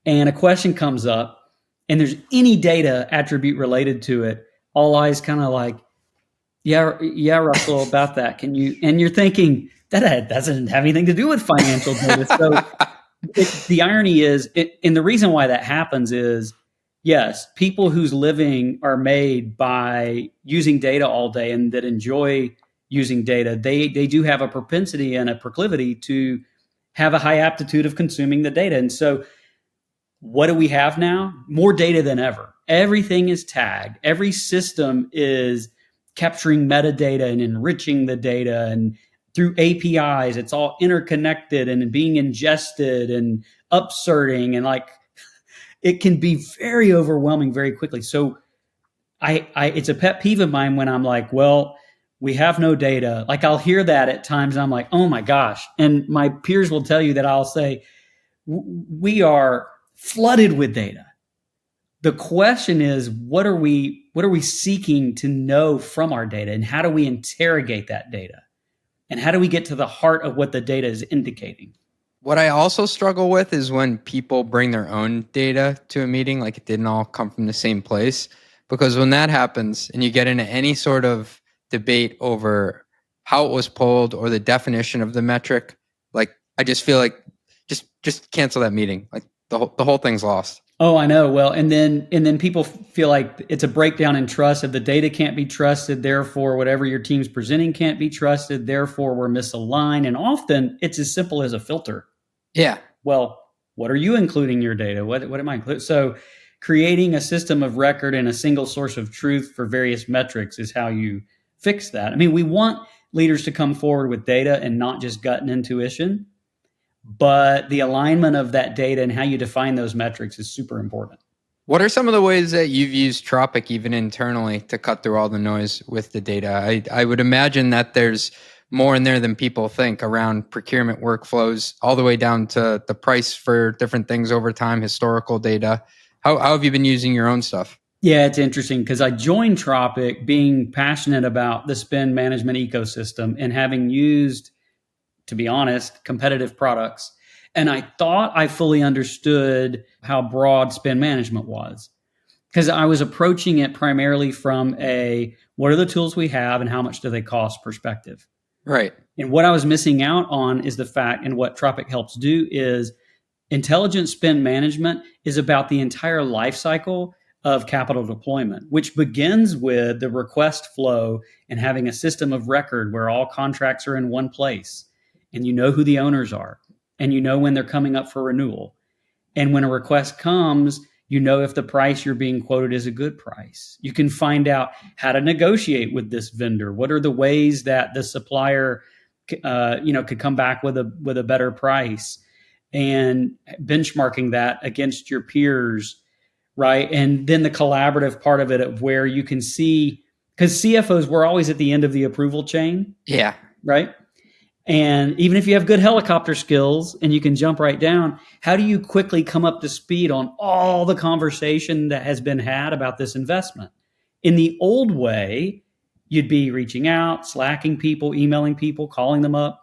and a question comes up and there's any data attribute related to it, all eyes kind of like, yeah, Russell, about that. And you're thinking, that doesn't have anything to do with financial data. So the irony is, and the reason why that happens is, yes, people whose living are made by using data all day and that enjoy using data, they do have a propensity and a proclivity to have a high aptitude of consuming the data. And so what do we have now? More data than ever. Everything is tagged. Every system is capturing metadata and enriching the data, and through APIs, it's all interconnected and being ingested and upserting, and like it can be very overwhelming very quickly. So I it's a pet peeve of mine when I'm like, well, we have no data. Like I'll hear that at times and I'm like, oh my gosh. And my peers will tell you that I'll say, we are flooded with data. The question is, what are we seeking to know from our data, and how do we interrogate that data? And how do we get to the heart of what the data is indicating? What I also struggle with is when people bring their own data to a meeting, like it didn't all come from the same place. Because when that happens and you get into any sort of debate over how it was pulled or the definition of the metric, like I just feel like just cancel that meeting. Like the whole thing's lost. Oh, I know. Well, and then people feel like it's a breakdown in trust. If the data can't be trusted, therefore whatever your team's presenting can't be trusted, therefore we're misaligned. And often it's as simple as a filter. Yeah. Well, what are you including in your data? What am I including? So creating a system of record and a single source of truth for various metrics is how you fix that. I mean, we want leaders to come forward with data and not just gut and intuition, but the alignment of that data and how you define those metrics is super important. What are some of the ways that you've used Tropic even internally to cut through all the noise with the data? I would imagine that there's more in there than people think around procurement workflows, all the way down to the price for different things over time, historical data. How have you been using your own stuff? Yeah, it's interesting because I joined Tropic being passionate about the spend management ecosystem and having used, to be honest, competitive products. And I thought I fully understood how broad spend management was because I was approaching it primarily from a what are the tools we have and how much do they cost perspective. Right. And what I was missing out on is the fact, and what Tropic helps do is intelligent spend management is about the entire life cycle of capital deployment, which begins with the request flow and having a system of record where all contracts are in one place and you know who the owners are and you know when they're coming up for renewal. And when a request comes, you know if the price you're being quoted is a good price. You can find out how to negotiate with this vendor. What are the ways that the supplier, could come back with a better price, and benchmarking that against your peers, right? And then the collaborative part of it, of where you can see, because CFOs, we're always at the end of the approval chain, Yeah. right? And even if you have good helicopter skills and you can jump right down, how do you quickly come up to speed on all the conversation that has been had about this investment? In the old way, you'd be reaching out, slacking people, emailing people, calling them up.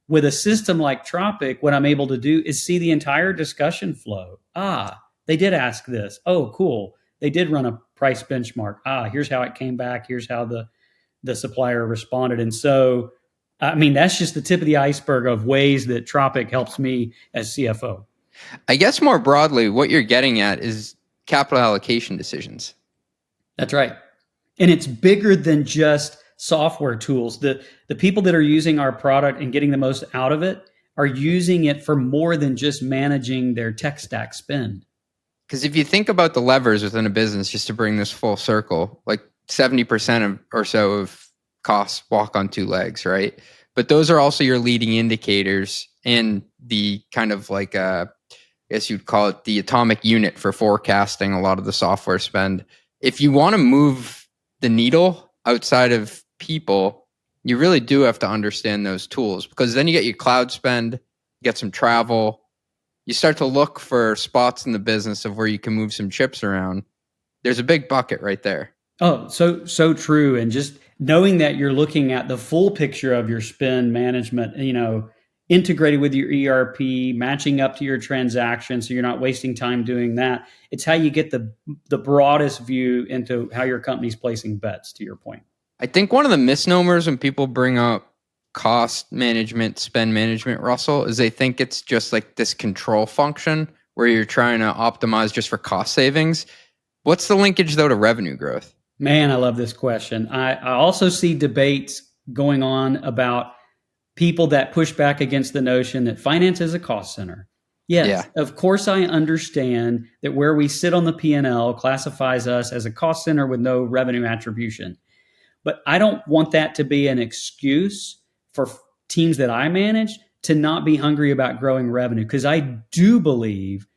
With a system like Tropic, what I'm able to do is see the entire discussion flow. They did ask this. Oh, cool. They did run a price benchmark. Here's how it came back. Here's how the supplier responded. And so, I mean, that's just the tip of the iceberg of ways that Tropic helps me as CFO. I guess more broadly, what you're getting at is capital allocation decisions. That's right. And it's bigger than just software tools. The people that are using our product and getting the most out of it are using it for more than just managing their tech stack spend. Because if you think about the levers within a business, just to bring this full circle, like 70% or so of costs walk on two legs, right? But those are also your leading indicators and the kind of like, I guess you'd call it the atomic unit for forecasting a lot of the software spend. If you want to move the needle outside of people, you really do have to understand those tools, because then you get your cloud spend, you get some travel, you start to look for spots in the business of where you can move some chips around. There's a big bucket right there. Oh, so true. And just knowing that you're looking at the full picture of your spend management, integrated with your ERP, matching up to your transactions, so you're not wasting time doing that. It's how you get the broadest view into how your company's placing bets, to your point. I think one of the misnomers when people bring up cost management, spend management, Russell, is they think it's just like this control function where you're trying to optimize just for cost savings. What's the linkage, though, to revenue growth? Man, I love this question. I also see debates going on about people that push back against the notion that finance is a cost center. Yes, Of course I understand that where we sit on the P&L classifies us as a cost center with no revenue attribution. But I don't want that to be an excuse for teams that I manage to not be hungry about growing revenue, because I do believe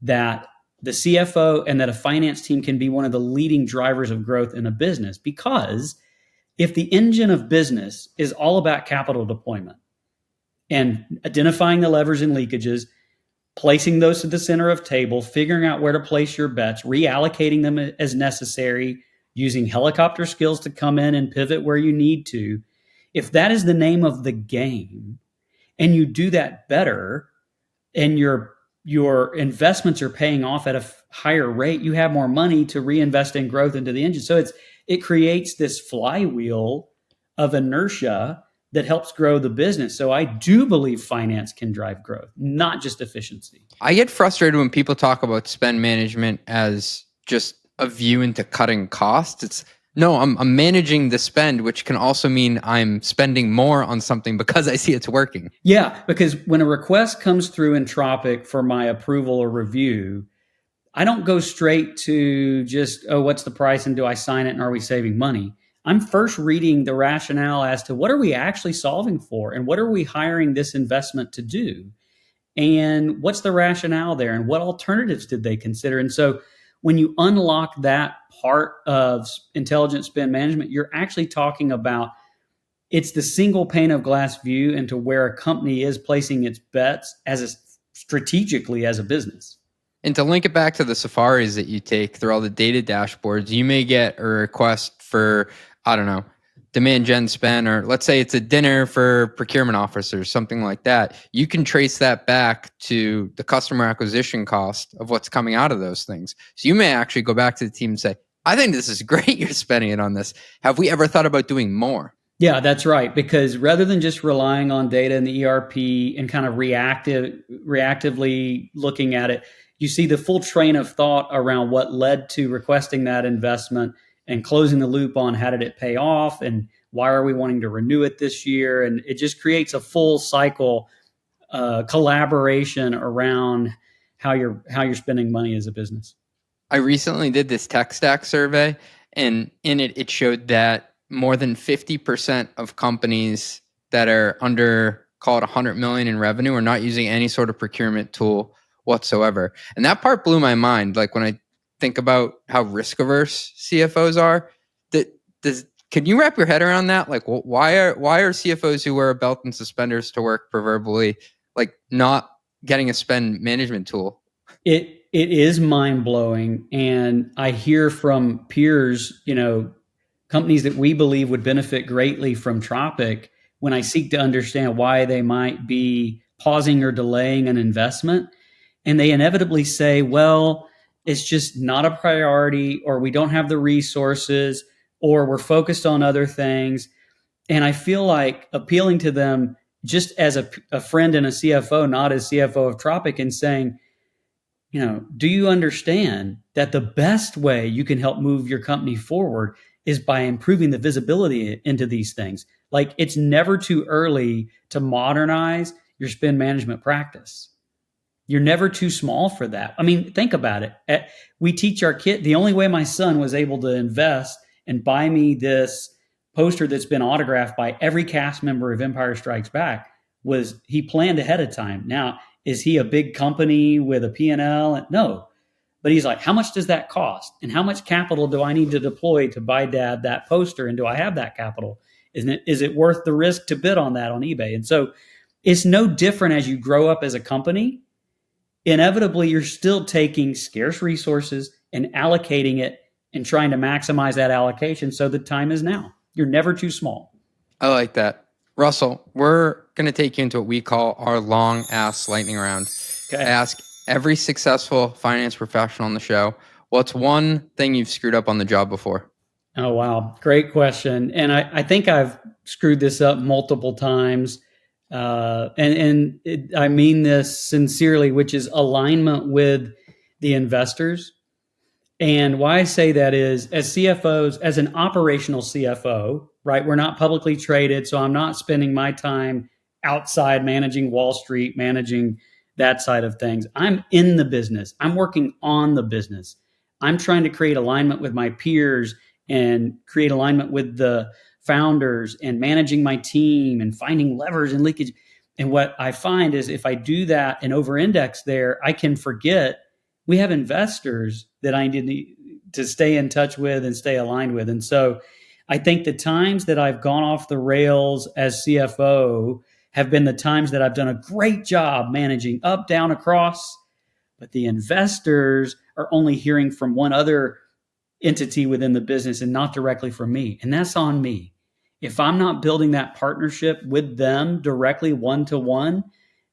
that the CFO and that a finance team can be one of the leading drivers of growth in a business. Because if the engine of business is all about capital deployment and identifying the levers and leakages, placing those at the center of table, figuring out where to place your bets, reallocating them as necessary, using helicopter skills to come in and pivot where you need to. If that is the name of the game and you do that better and your investments are paying off at a higher rate, you have more money to reinvest in growth into the engine. So it creates this flywheel of inertia that helps grow the business. So I do believe finance can drive growth, not just efficiency. I get frustrated when people talk about spend management as just a view into cutting costs. It's no, I'm managing the spend, which can also mean I'm spending more on something because I see it's working. Yeah, because when a request comes through in Tropic for my approval or review, I don't go straight to just, oh, what's the price and do I sign it and are we saving money? I'm first reading the rationale as to what are we actually solving for and what are we hiring this investment to do? And what's the rationale there and what alternatives did they consider? And so when you unlock that part of intelligent spend management, you're actually talking about it's the single pane of glass view into where a company is placing its bets strategically as a business. And to link it back to the safaris that you take through all the data dashboards, you may get a request for, I don't know, demand gen spend, or let's say it's a dinner for procurement officers, something like that. You can trace that back to the customer acquisition cost of what's coming out of those things. So you may actually go back to the team and say, I think this is great you're spending it on this. Have we ever thought about doing more? Yeah, that's right. Because rather than just relying on data in the ERP and kind of reactively looking at it, you see the full train of thought around what led to requesting that investment and closing the loop on how did it pay off and why are we wanting to renew it this year? And it just creates a full cycle collaboration around how you're spending money as a business. I recently did this tech stack survey, and in it, it showed that more than 50% of companies that are under, call it 100 million in revenue, are not using any sort of procurement tool whatsoever. And that part blew my mind. Like when I think about how risk averse CFOs are, can you wrap your head around that? Like, why are CFOs who wear a belt and suspenders to work proverbially, like, not getting a spend management tool? It is mind blowing, and I hear from peers, companies that we believe would benefit greatly from Tropic, when I seek to understand why they might be pausing or delaying an investment, and they inevitably say, well, it's just not a priority, or we don't have the resources, or we're focused on other things. And I feel like appealing to them just as a friend and a CFO, not as CFO of Tropic, and saying, do you understand that the best way you can help move your company forward is by improving the visibility into these things? Like, it's never too early to modernize your spend management practice. You're never too small for that. I mean, think about it. We teach our kid, the only way my son was able to invest and buy me this poster that's been autographed by every cast member of Empire Strikes Back was he planned ahead of time. Now, is he a big company with a P&L? No. But he's like, how much does that cost? And how much capital do I need to deploy to buy Dad that poster? And do I have that capital? Is it worth the risk to bid on that on eBay? And so it's no different as you grow up as a company. Inevitably, you're still taking scarce resources and allocating it and trying to maximize that allocation. So the time is now. You're never too small. I like that. Russell, we're going to take you into what we call our long ass lightning round. Okay. I ask every successful finance professional on the show, what's one thing you've screwed up on the job before? Oh, wow. Great question. And I think I've screwed this up multiple times. I mean this sincerely, which is alignment with the investors. And why I say that is, as CFOs, as an operational CFO, right? We're not publicly traded, so I'm not spending my time outside managing Wall Street, managing that side of things. I'm in the business. I'm working on the business. I'm trying to create alignment with my peers and create alignment with the founders and managing my team and finding levers and leakage. And what I find is if I do that and over-index there, I can forget we have investors that I need to stay in touch with and stay aligned with. And so I think the times that I've gone off the rails as CFO have been the times that I've done a great job managing up, down, across, but the investors are only hearing from one other entity within the business and not directly from me. And that's on me. If I'm not building that partnership with them directly one-to-one,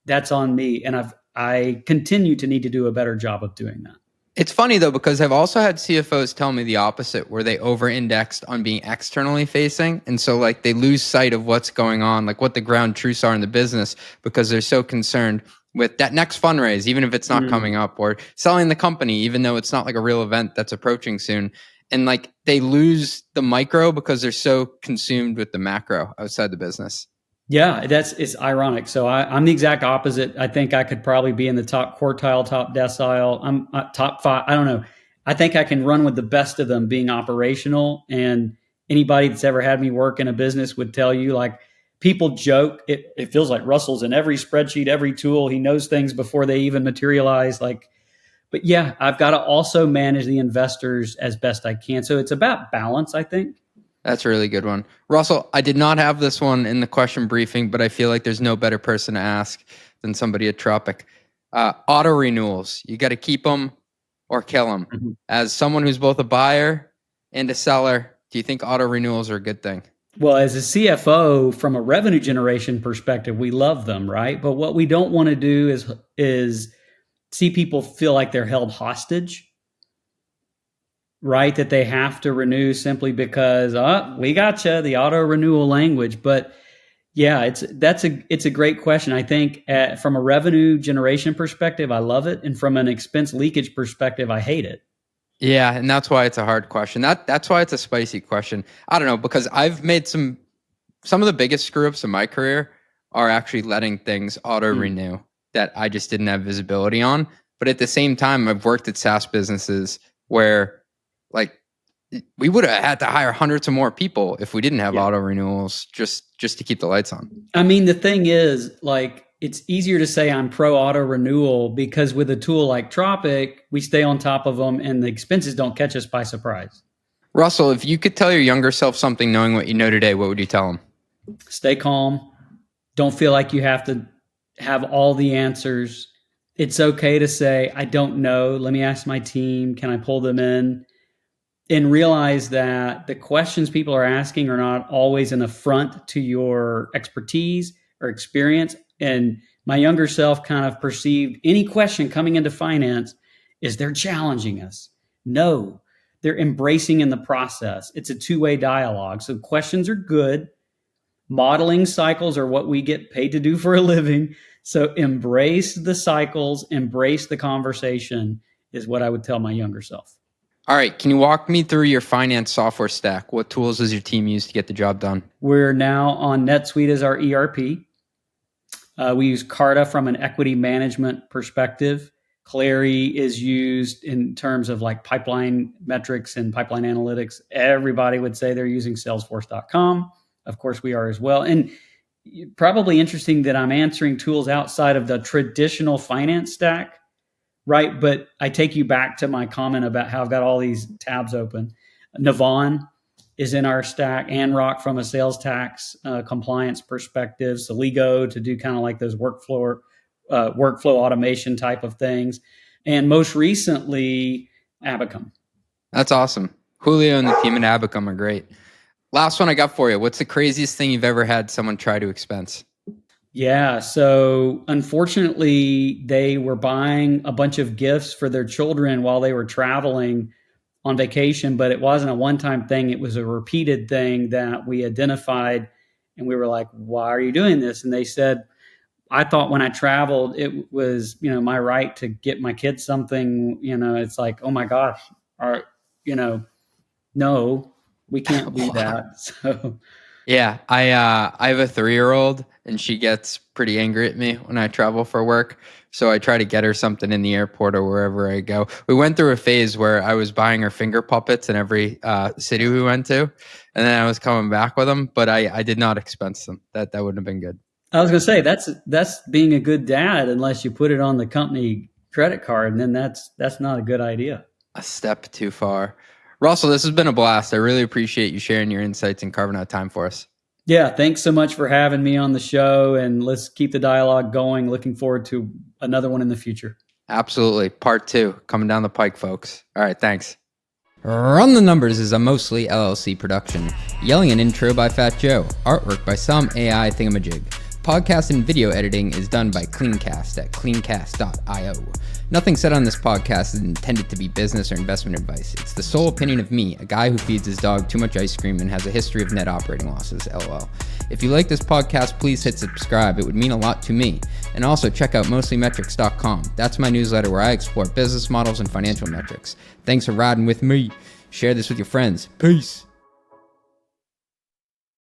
that's on me. And I continue to need to do a better job of doing that. It's funny though, because I've also had CFOs tell me the opposite, where they over-indexed on being externally facing. And so like they lose sight of what's going on, like what the ground truths are in the business, because they're so concerned with that next fundraise, even if it's not coming up, or selling the company, even though it's not like a real event that's approaching soon. And like they lose the micro because they're so consumed with the macro outside the business. Yeah, it's ironic. So I'm the exact opposite. I think I could probably be in the top quartile, top decile. I'm top five. I don't know. I think I can run with the best of them being operational. And anybody that's ever had me work in a business would tell you, like, people joke. It feels like Russell's in every spreadsheet, every tool. He knows things before they even materialize. Like, but yeah, I've got to also manage the investors as best I can. So it's about balance, I think. That's a really good one. Russell, I did not have this one in the question briefing, but I feel like there's no better person to ask than somebody at Tropic. Auto-renewals, you got to keep them or kill them. Mm-hmm. As someone who's both a buyer and a seller, do you think auto-renewals are a good thing? Well, as a CFO, from a revenue generation perspective, we love them, right? But what we don't want to do is see people feel like they're held hostage. Right, that they have to renew simply because we gotcha, the auto renewal language. But yeah, it's a great question. I think from a revenue generation perspective, I love it, and from an expense leakage perspective, I hate it. Yeah, and that's why it's a hard question. That's why it's a spicy question. I don't know, because I've made some of the biggest screw ups in my career are actually letting things auto renew that I just didn't have visibility on. But at the same time, I've worked at SaaS businesses where like we would have had to hire hundreds of more people if we didn't have auto renewals just to keep the lights on. I mean, the thing is, like, it's easier to say I'm pro auto renewal because with a tool like Tropic, we stay on top of them and the expenses don't catch us by surprise. Russell, if you could tell your younger self something knowing what you know today, what would you tell him? Stay calm. Don't feel like you have to have all the answers. It's okay to say, I don't know. Let me ask my team. Can I pull them in? And realize that the questions people are asking are not always an affront to your expertise or experience. And my younger self kind of perceived any question coming into finance is they're challenging us. No, they're embracing in the process. It's a two-way dialogue. So questions are good. Modeling cycles are what we get paid to do for a living. So embrace the cycles, embrace the conversation is what I would tell my younger self. All right. Can you walk me through your finance software stack? What tools does your team use to get the job done? We're now on NetSuite as our ERP. We use Carta from an equity management perspective. Clary is used in terms of like pipeline metrics and pipeline analytics. Everybody would say they're using Salesforce.com. Of course, we are as well. And probably interesting that I'm answering tools outside of the traditional finance stack. Right. But I take you back to my comment about how I've got all these tabs open. Navan is in our stack, Anrock from a sales tax compliance perspective, Soligo to do kind of like those workflow automation type of things. And most recently, Abacum. That's awesome. Julio and the team at Abacum are great. Last one I got for you. What's the craziest thing you've ever had someone try to expense? Yeah. So unfortunately, they were buying a bunch of gifts for their children while they were traveling on vacation, but it wasn't a one-time thing. It was a repeated thing that we identified. And we were like, why are you doing this? And they said, I thought when I traveled, it was, my right to get my kids something. It's like, oh my gosh, no, we can't do that. So yeah, I have a 3-year-old and she gets pretty angry at me when I travel for work. So I try to get her something in the airport or wherever I go. We went through a phase where I was buying her finger puppets in every city we went to. And then I was coming back with them, but I did not expense them. That wouldn't have been good. I was going to say, that's being a good dad unless you put it on the company credit card. And then that's not a good idea. A step too far. Russell, this has been a blast. I really appreciate you sharing your insights and carving out time for us. Yeah, thanks so much for having me on the show, and let's keep the dialogue going. Looking forward to another one in the future. Absolutely. Part 2 coming down the pike, folks. All right, thanks. Run the Numbers is a mostly LLC production. Yelling an intro by Fat Joe. Artwork by some AI thingamajig. Podcast and video editing is done by Cleancast at cleancast.io. Nothing said on this podcast is intended to be business or investment advice. It's the sole opinion of me, a guy who feeds his dog too much ice cream and has a history of net operating losses, LOL. If you like this podcast, please hit subscribe. It would mean a lot to me. And also check out mostlymetrics.com. That's my newsletter where I explore business models and financial metrics. Thanks for riding with me. Share this with your friends. Peace.